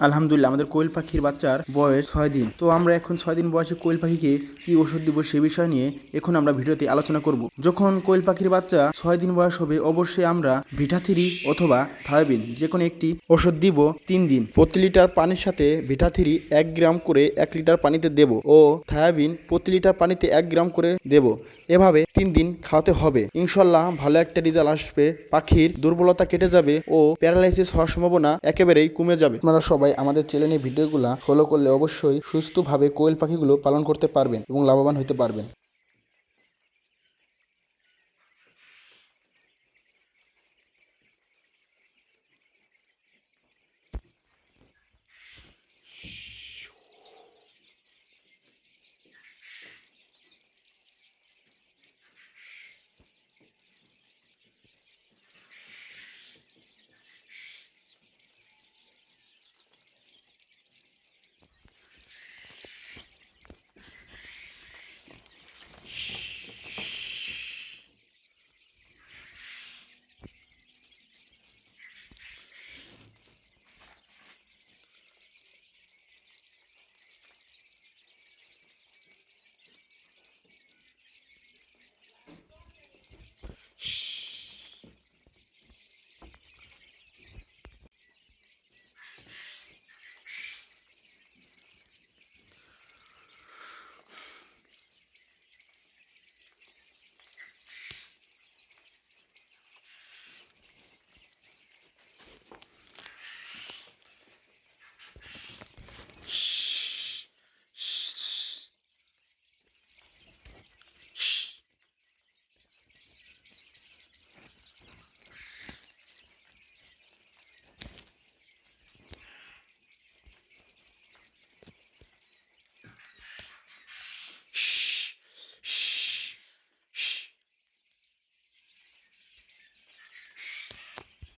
আলহামদুলিল্লাহ আমাদের কোয়েল পাখির বাচ্চার বয়স 6 দিন। তো আমরা এখন 6 দিন বয়সে কোয়েল পাখিকে কি ওষুধ দিব সে বিষয় নিয়ে এখন আমরা ভিডিওতে আলোচনা করব। যখন কোয়েল পাখির বাচ্চা 6 দিন বয়স হবে অবশ্যই আমরা ভিটা3 অথবা থায়োবিন যে কোনো একটি ওষুধ দিব 3 দিন। প্রতি লিটার পানির সাথে ভিটা3 1 গ্রাম করে 1 লিটার পানিতে দেব ও থায়োবিন প্রতি লিটার পানিতে 1 গ্রাম করে দেব। এভাবে 3 দিন খাওয়াতে হবে। ইনশাল্লাহ ভালো একটা রেজাল্ট আসবে, পাখির দুর্বলতা কেটে যাবে ও প্যারালাইসিস হওয়ার সম্ভাবনা একেবারেই কমে যাবে। আপনারা সবাই আমাদের চ্যানেলের ভিডিওগুলো ফলো করলে অবশ্যই সুস্থভাবে কোয়েল পাখিগুলো পালন করতে পারবেন এবং লাভবান হতে পারবেন।